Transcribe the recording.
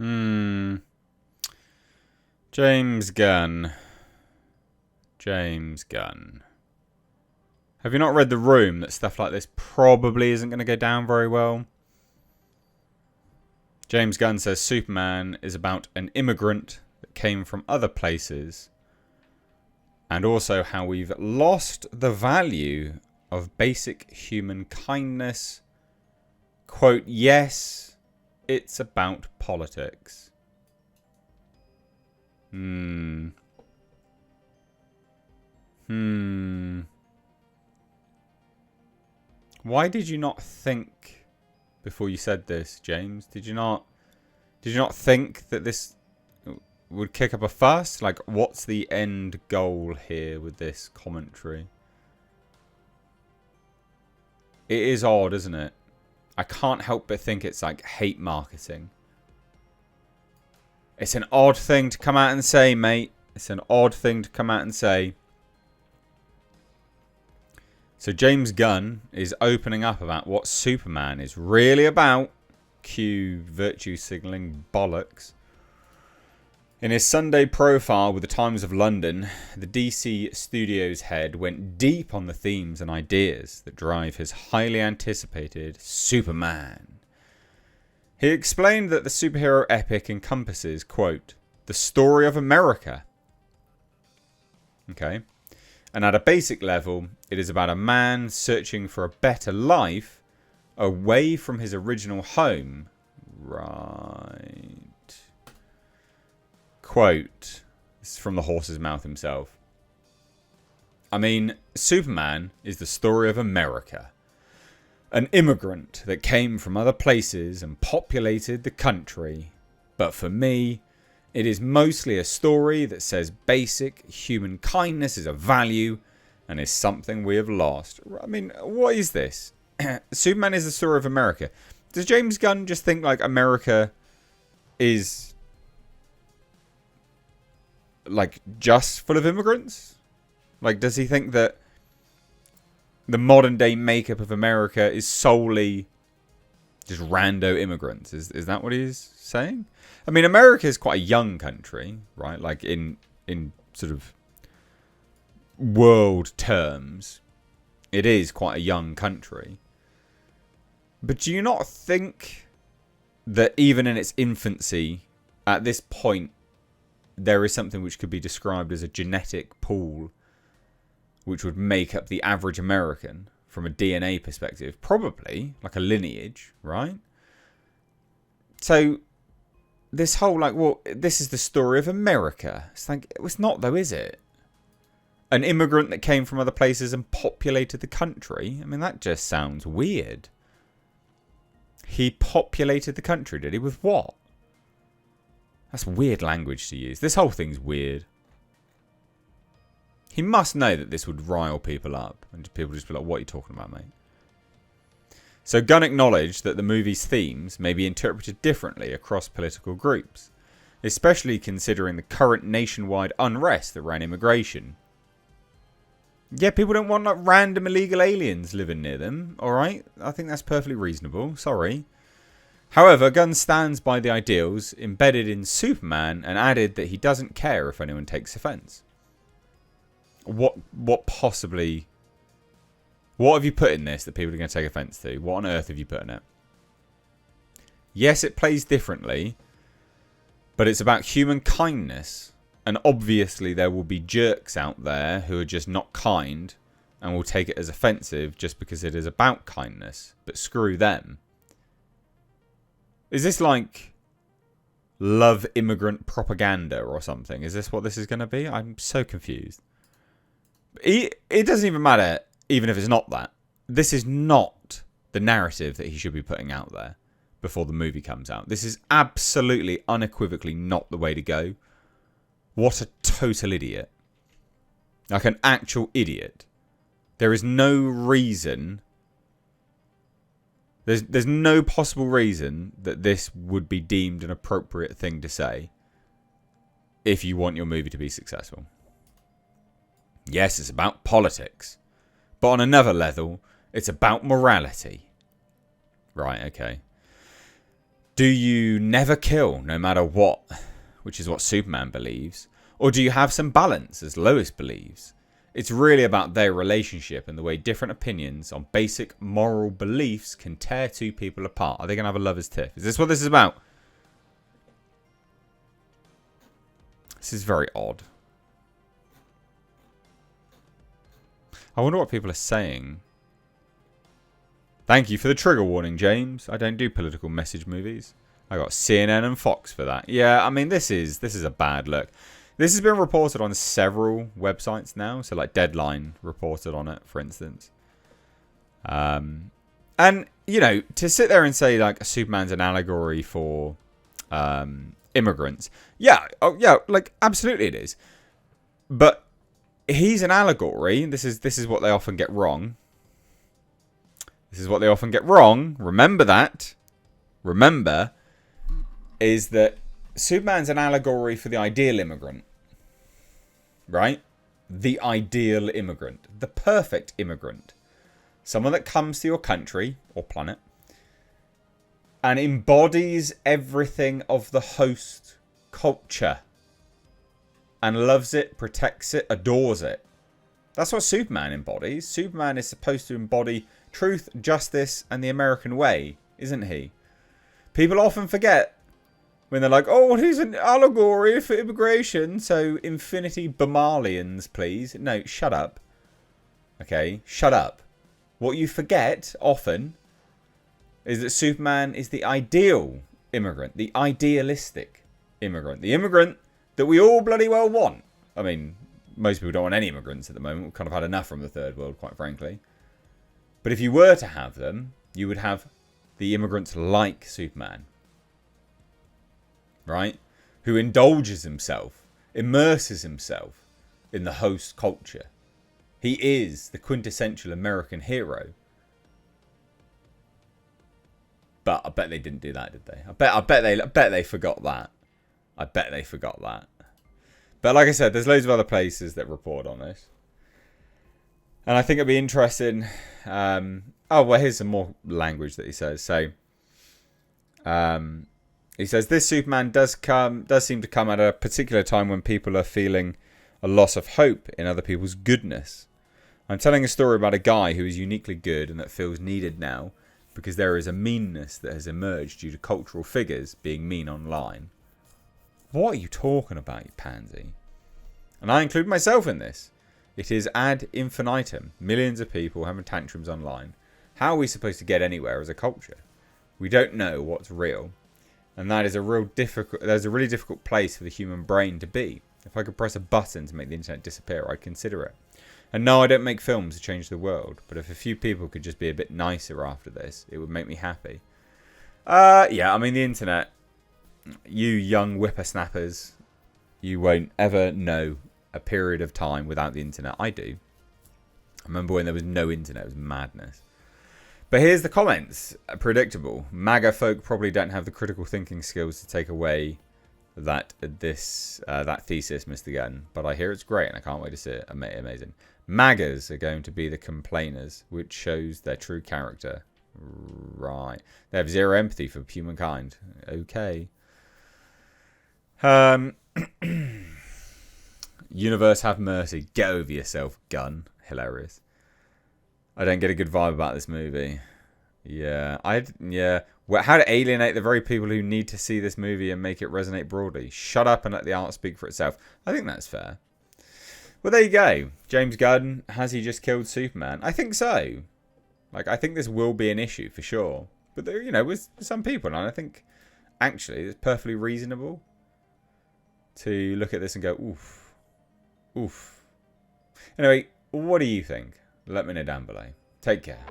James Gunn. James Gunn. Have you not read The Room that stuff like this probably isn't going to go down very well? James Gunn says Superman is about an immigrant that came from other places, and also how we've lost the value of basic human kindness. Quote, yes, it's about politics. Why did you not think before you said this, James? Did you not think that this would kick up a fuss? Like, what's the end goal here with this commentary? It is odd, isn't it? I can't help but think it's like hate marketing. It's an odd thing to come out and say, mate. It's an odd thing to come out and say. So James Gunn is opening up about what Superman is really about. Cue virtue signalling bollocks. In his Sunday profile with the Times of London, the DC Studios head went deep on the themes and ideas that drive his highly anticipated Superman. He explained that the superhero epic encompasses, quote, the story of America. Okay. And at a basic level, it is about a man searching for a better life away from his original home. Right. Quote. This is from the horse's mouth himself. I mean, Superman is the story of America. An immigrant that came from other places and populated the country. But for me, it is mostly a story that says basic human kindness is a value and is something we have lost. I mean, what is this? Superman is the story of America. Does James Gunn just think like America is like just full of immigrants? Like, does he think that the modern day makeup of America is solely just rando immigrants? Is that what he's saying? I mean, America is quite a young country, right? Like in sort of world terms, it is quite a young country. But do you not think that even in its infancy, at this point, there is something which could be described as a genetic pool which would make up the average American from a DNA perspective? Probably, like a lineage, right? So this whole like, well, this is the story of America. It's like, it's not though, is it? An immigrant that came from other places and populated the country. I mean, that just sounds weird. He populated the country, did he? With what? That's weird language to use. This whole thing's weird. He must know that this would rile people up. And people just be like, what are you talking about, mate? So Gunn acknowledged that the movie's themes may be interpreted differently across political groups, especially considering the current nationwide unrest around immigration. Yeah, people don't want like random illegal aliens living near them, alright? I think that's perfectly reasonable, sorry. However, Gunn stands by the ideals embedded in Superman and added that he doesn't care if anyone takes offence. What possibly... What have you put in this that people are going to take offence to? What on earth have you put in it? Yes, it plays differently, but it's about human kindness. And obviously there will be jerks out there who are just not kind and will take it as offensive just because it is about kindness. But screw them. Is this like love immigrant propaganda or something? Is this what this is going to be? I'm so confused. It doesn't even matter, even if it's not that. This is not the narrative that he should be putting out there before the movie comes out. This is absolutely, unequivocally not the way to go. What a total idiot. Like an actual idiot. There is no reason... There's no possible reason that this would be deemed an appropriate thing to say if you want your movie to be successful. Yes, it's about politics. But on another level, it's about morality. Right, okay. Do you never kill, no matter what, which is what Superman believes? Or do you have some balance, as Lois believes? It's really about their relationship and the way different opinions on basic moral beliefs can tear two people apart. Are they going to have a lover's tiff? Is this what this is about? This is very odd. I wonder what people are saying. Thank you for the trigger warning, James. I don't do political message movies. I got CNN and Fox for that. Yeah, I mean, this is a bad look. This has been reported on several websites now. So, like, Deadline reported on it, for instance. And, you know, to sit there and say, like, Superman's an allegory for immigrants. Yeah, oh, yeah, like, absolutely it is. But he's an allegory. This is what they often get wrong. This is what they often get wrong. Remember that. Remember, is that Superman's an allegory for the ideal immigrant. Right? The ideal immigrant. The perfect immigrant. Someone that comes to your country or planet and embodies everything of the host culture. And loves it, protects it, adores it. That's what Superman embodies. Superman is supposed to embody truth, justice, and the American way, isn't he? People often forget when they're like, oh, he's an allegory for immigration, so infinity Bamalians, please. No, shut up. Okay, shut up. What you forget often is that Superman is the ideal immigrant, the idealistic immigrant, the immigrant that we all bloody well want. I mean, most people don't want any immigrants at the moment. We've kind of had enough from the third world, quite frankly. But if you were to have them, you would have the immigrants like Superman. Right? Who indulges himself, immerses himself in the host culture. He is the quintessential American hero. But I bet they didn't do that, did they? I bet they forgot that. I bet they forgot that. But like I said, there's loads of other places that report on this. And I think it'd be interesting. Oh, well, here's some more language that he says. So, he says, this Superman does seem to come at a particular time when people are feeling a loss of hope in other people's goodness. I'm telling a story about a guy who is uniquely good and that feels needed now because there is a meanness that has emerged due to cultural figures being mean online. What are you talking about, you pansy? And I include myself in this. It is ad infinitum. Millions of people having tantrums online. How are we supposed to get anywhere as a culture? We don't know what's real. And that is there's a really difficult place for the human brain to be. If I could press a button to make the internet disappear, I'd consider it. And no, I don't make films to change the world. But if a few people could just be a bit nicer after this, it would make me happy. Yeah, I mean, the internet... You young whippersnappers, you won't ever know a period of time without the internet. I do. I remember when there was no internet. It was madness. But here's the comments. Predictable. MAGA folk probably don't have the critical thinking skills to take away that thesis, Mr. Gunn. But I hear it's great and I can't wait to see it. Amazing. MAGAs are going to be the complainers, which shows their true character. Right. They have zero empathy for humankind. Okay. Universe have mercy. Get over yourself, Gunn. Hilarious. I don't get a good vibe about this movie. Yeah. Well, how to alienate the very people who need to see this movie and make it resonate broadly. Shut up and let the art speak for itself. I think that's fair. Well, there you go. James Gunn, has he just killed Superman? I think so. Like, I think this will be an issue for sure. But there, you know, with some people, and I think actually it's perfectly reasonable to look at this and go, oof. Oof. Anyway, what do you think? Let me know down below. Take care.